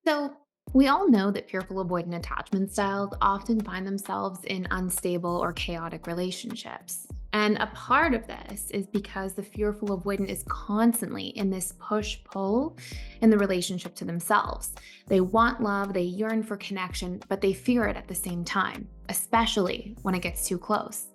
So, we all know that fearful avoidant attachment styles often find themselves in unstable or chaotic relationships. And a part of this is because the fearful avoidant is constantly in this push pull in the relationship to themselves. They want love, they yearn for connection, but they fear it at the same time, especially when it gets too close.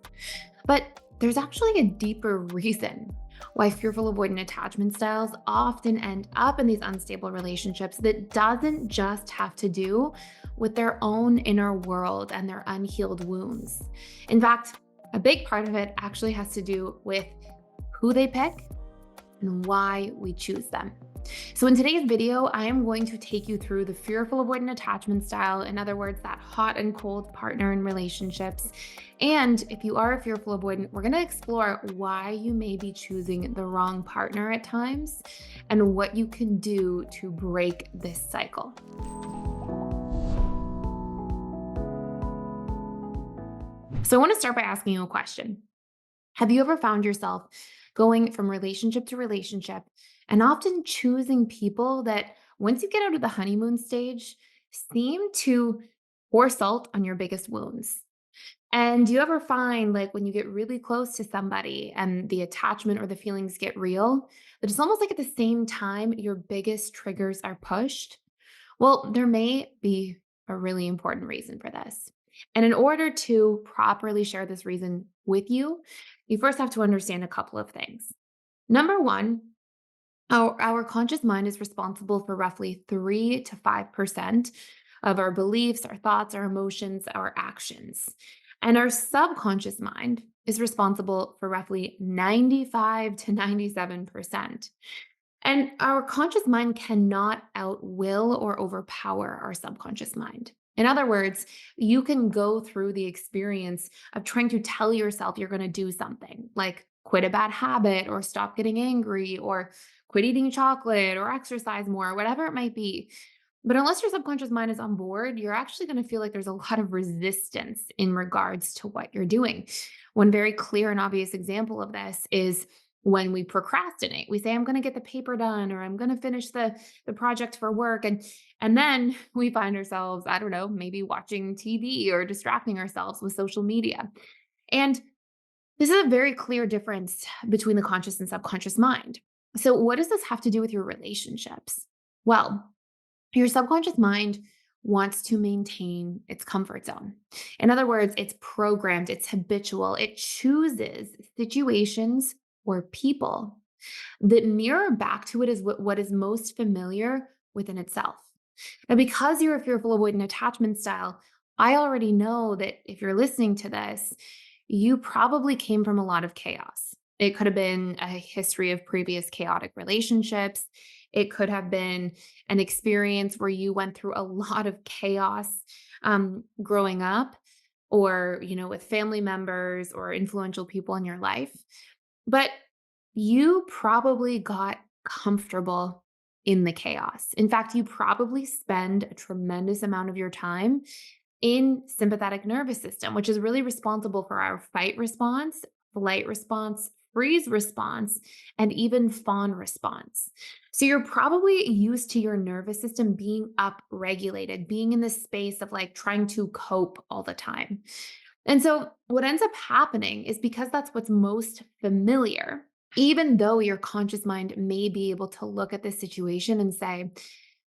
But there's actually a deeper reason why fearful avoidant attachment styles often end up in these unstable relationships that doesn't just have to do with their own inner world and their unhealed wounds. In fact, a big part of it actually has to do with who they pick and why we choose them. So, in today's video, I am going to take you through the fearful avoidant attachment style. In other words, that hot and cold partner in relationships. And if you are a fearful avoidant, we're going to explore why you may be choosing the wrong partner at times and what you can do to break this cycle. So, I want to start by asking you a question. Have you ever found yourself going from relationship to relationship and often choosing people that, once you get out of the honeymoon stage, seem to pour salt on your biggest wounds? And do you ever find, like, when you get really close to somebody and the attachment or the feelings get real, that it's almost like at the same time your biggest triggers are pushed? Well, there may be a really important reason for this. And in order to properly share this reason with you, you first have to understand a couple of things. Number one, our conscious mind is responsible for roughly 3 to 5% of our beliefs, our thoughts, our emotions, our actions. And our subconscious mind is responsible for roughly 95 to 97%. And our conscious mind cannot outwill or overpower our subconscious mind. In other words, you can go through the experience of trying to tell yourself you're going to do something like quit a bad habit or stop getting angry or quit eating chocolate or exercise more, whatever it might be. But unless your subconscious mind is on board, you're actually going to feel like there's a lot of resistance in regards to what you're doing. One very clear and obvious example of this is when we procrastinate. We say, I'm going to get the paper done, or I'm going to finish the project for work. And then we find ourselves, I don't know, maybe watching TV or distracting ourselves with social media. And this is a very clear difference between the conscious and subconscious mind. So, what does this have to do with your relationships? Well, your subconscious mind wants to maintain its comfort zone. In other words, it's programmed, it's habitual, it chooses situations or people that mirror back to it as what is most familiar within itself. Now, because you're a fearful avoidant attachment style, I already know that if you're listening to this, you probably came from a lot of chaos. It could have been a history of previous chaotic relationships. It could have been an experience where you went through a lot of chaos growing up, or with family members or influential people in your life. But you probably got comfortable in the chaos. In fact, you probably spend a tremendous amount of your time in sympathetic nervous system, which is really responsible for our fight response, flight response, freeze response, and even fawn response. So you're probably used to your nervous system being upregulated, being in this space of like trying to cope all the time. And so what ends up happening is because that's what's most familiar, even though your conscious mind may be able to look at this situation and say,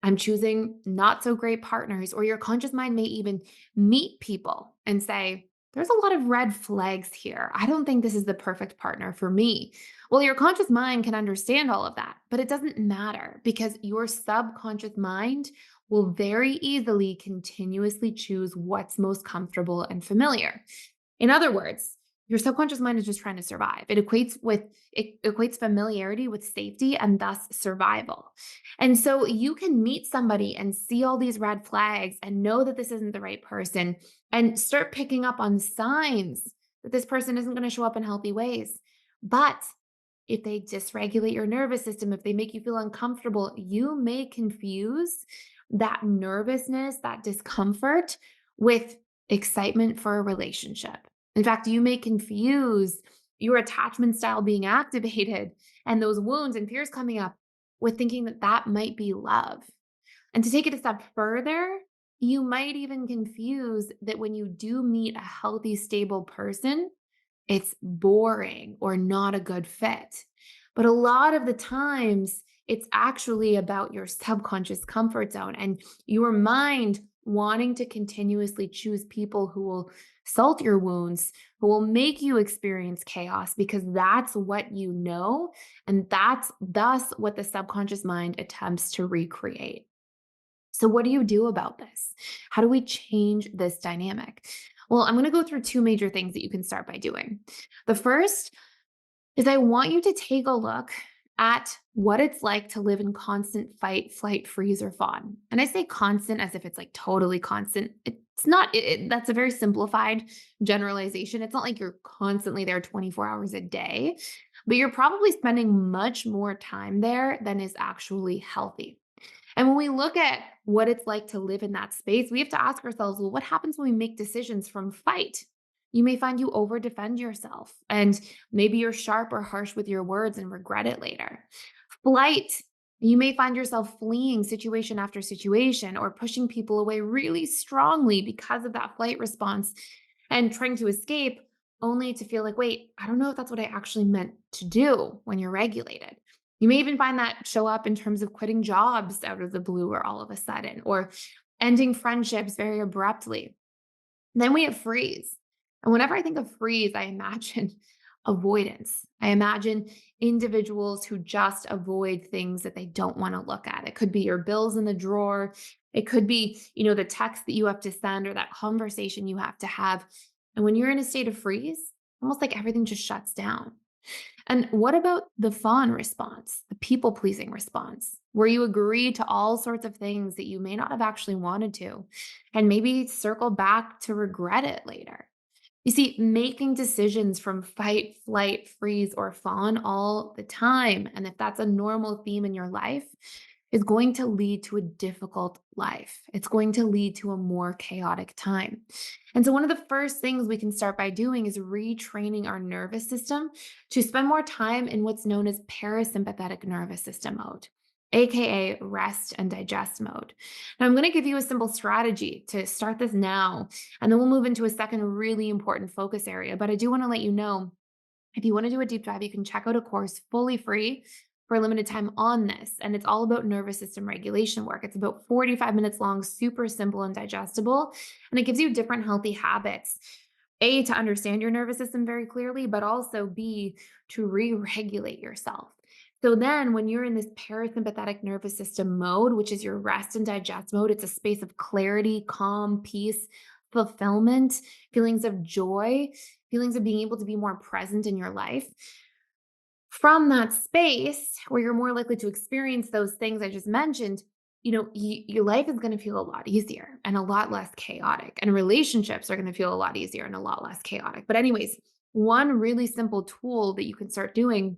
I'm choosing not so great partners, or your conscious mind may even meet people and say, there's a lot of red flags here. I don't think this is the perfect partner for me. Well, your conscious mind can understand all of that, but it doesn't matter because your subconscious mind will very easily continuously choose what's most comfortable and familiar. In other words, your subconscious mind is just trying to survive. It equates familiarity with safety and thus survival. And so you can meet somebody and see all these red flags and know that this isn't the right person and start picking up on signs that this person isn't going to show up in healthy ways. But if they dysregulate your nervous system, if they make you feel uncomfortable, you may confuse that nervousness, that discomfort with excitement for a relationship. In fact, you may confuse your attachment style being activated and those wounds and fears coming up with thinking that that might be love. And to take it a step further, you might even confuse that when you do meet a healthy, stable person, it's boring or not a good fit. But a lot of the times, it's actually about your subconscious comfort zone and your mind wanting to continuously choose people who will salt your wounds, who will make you experience chaos because that's what you know. And that's thus what the subconscious mind attempts to recreate. So, what do you do about this? How do we change this dynamic? Well, I'm going to go through two major things that you can start by doing. The first is I want you to take a look at what it's like to live in constant fight, flight, freeze, or fawn. And I say constant as if it's like totally constant. It's not, that's a very simplified generalization. It's not like you're constantly there 24 hours a day, but you're probably spending much more time there than is actually healthy. And when we look at what it's like to live in that space, we have to ask ourselves, well, what happens when we make decisions from fight? You may find you over defend yourself, and maybe you're sharp or harsh with your words and regret it later. Flight, you may find yourself fleeing situation after situation or pushing people away really strongly because of that flight response and trying to escape, only to feel like, wait, I don't know if that's what I actually meant to do when you're regulated. You may even find that show up in terms of quitting jobs out of the blue or all of a sudden, or ending friendships very abruptly. Then we have freeze. And whenever I think of freeze, I imagine avoidance. I imagine individuals who just avoid things that they don't want to look at. It could be your bills in the drawer. It could be, the text that you have to send or that conversation you have to have. And when you're in a state of freeze, almost like everything just shuts down. And what about the fawn response, the people pleasing response, where you agree to all sorts of things that you may not have actually wanted to, and maybe circle back to regret it later? You see, making decisions from fight, flight, freeze, or fawn all the time, and if that's a normal theme in your life, is going to lead to a difficult life. It's going to lead to a more chaotic time. And so, one of the first things we can start by doing is retraining our nervous system to spend more time in what's known as parasympathetic nervous system mode, AKA rest and digest mode. Now, I'm going to give you a simple strategy to start this now, and then we'll move into a second really important focus area. But I do want to let you know, if you want to do a deep dive, you can check out a course fully free for a limited time on this. And it's all about nervous system regulation work. It's about 45 minutes long, super simple and digestible. And it gives you different healthy habits. A, to understand your nervous system very clearly, but also B, to re regulate yourself. So then, when you're in this parasympathetic nervous system mode, which is your rest and digest mode, it's a space of clarity, calm, peace, fulfillment, feelings of joy, feelings of being able to be more present in your life. From that space where you're more likely to experience those things I just mentioned, your life is going to feel a lot easier and a lot less chaotic. And relationships are going to feel a lot easier and a lot less chaotic. But, anyways, one really simple tool that you can start doing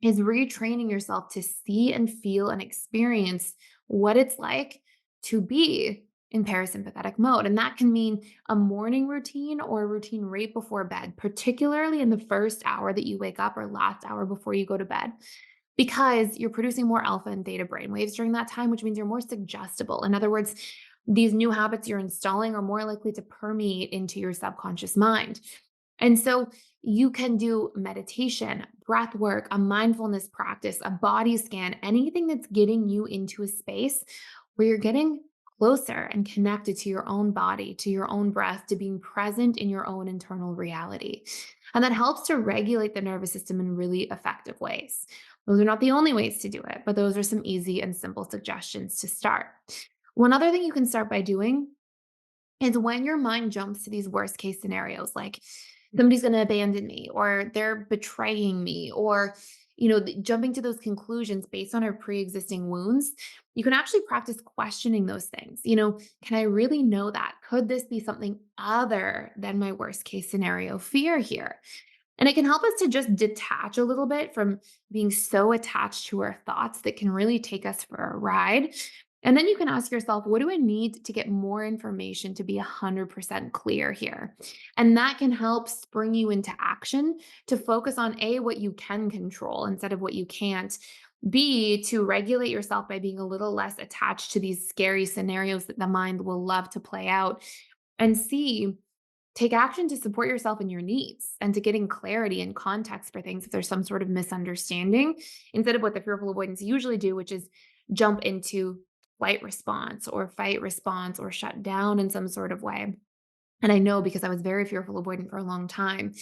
is retraining yourself to see and feel and experience what it's like to be in parasympathetic mode. And that can mean a morning routine or a routine right before bed, particularly in the first hour that you wake up or last hour before you go to bed, because you're producing more alpha and theta brainwaves during that time, which means you're more suggestible. In other words, these new habits you're installing are more likely to permeate into your subconscious mind. And so you can do meditation, breath work, a mindfulness practice, a body scan, anything that's getting you into a space where you're getting closer and connected to your own body, to your own breath, to being present in your own internal reality. And that helps to regulate the nervous system in really effective ways. Those are not the only ways to do it, but those are some easy and simple suggestions to start. One other thing you can start by doing is when your mind jumps to these worst case scenarios, like somebody's going to abandon me or they're betraying me or jumping to those conclusions based on our pre-existing wounds, you can actually practice questioning those things. Can I really know that? Could this be something other than my worst case scenario fear here? And it can help us to just detach a little bit from being so attached to our thoughts that can really take us for a ride. And then you can ask yourself, what do I need to get more information to be 100% clear here? And that can help spring you into action to focus on A, what you can control instead of what you can't. B, to regulate yourself by being a little less attached to these scary scenarios that the mind will love to play out. And C, take action to support yourself in your needs and to getting clarity and context for things if there's some sort of misunderstanding, instead of what the fearful avoidance usually do, which is jump into flight response or fight response or shut down in some sort of way. And I know because I was very fearful avoidant for a long time.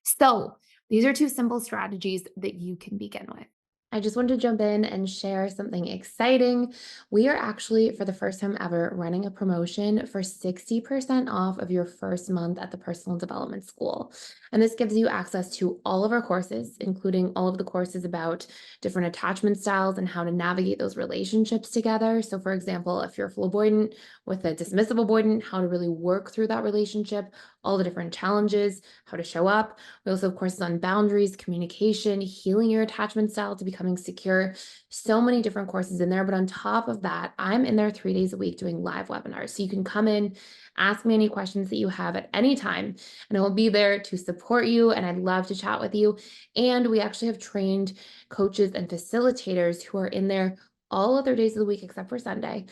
So, these are two simple strategies that you can begin with. I just wanted to jump in and share something exciting. We are actually, for the first time ever, running a promotion for 60% off of your first month at the Personal Development School. And this gives you access to all of our courses, including all of the courses about different attachment styles and how to navigate those relationships together. So, for example, if you're full avoidant with a dismissive avoidant, how to really work through that relationship, all the different challenges, how to show up. We also have courses on boundaries, communication, healing your attachment style to becoming secure. So many different courses in there. But on top of that, I'm in there 3 days a week doing live webinars. So you can come in, ask me any questions that you have at any time, and I will be there to support you. And I'd love to chat with you. And we actually have trained coaches and facilitators who are in there all other days of the week except for Sunday.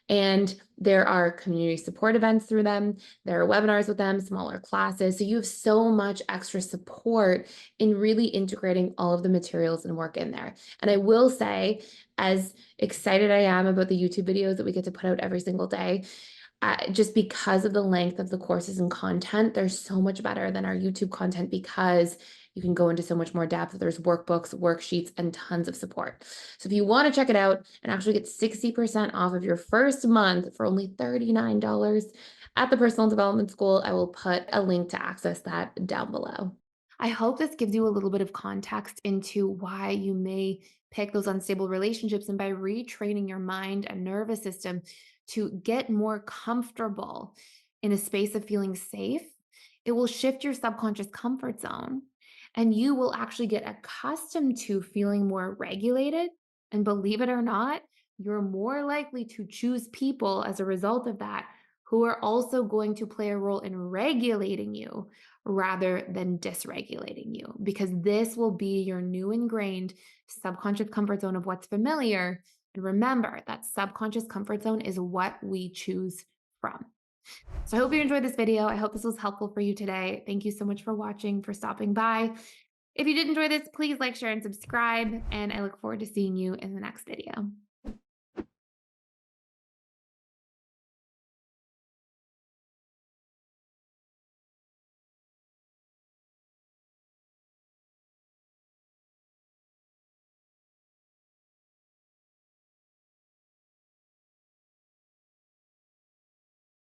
And there are community support events through them. There are webinars with them, smaller classes. So you have so much extra support in really integrating all of the materials and work in there. And I will say, as excited I am about the YouTube videos that we get to put out every single day, just because of the length of the courses and content, they're so much better than our YouTube content because you can go into so much more depth. There's workbooks, worksheets, and tons of support. So if you want to check it out and actually get 60% off of your first month for only $39 at the Personal Development School, I will put a link to access that down below. I hope this gives you a little bit of context into why you may pick those unstable relationships. And by retraining your mind and nervous system to get more comfortable in a space of feeling safe, it will shift your subconscious comfort zone and you will actually get accustomed to feeling more regulated. And believe it or not, you're more likely to choose people as a result of that who are also going to play a role in regulating you rather than dysregulating you, because this will be your new ingrained subconscious comfort zone of what's familiar. And remember, that subconscious comfort zone is what we choose from. So I hope you enjoyed this video. I hope this was helpful for you today. Thank you so much for watching, for stopping by. If you did enjoy this, please like, share, and subscribe. And I look forward to seeing you in the next video.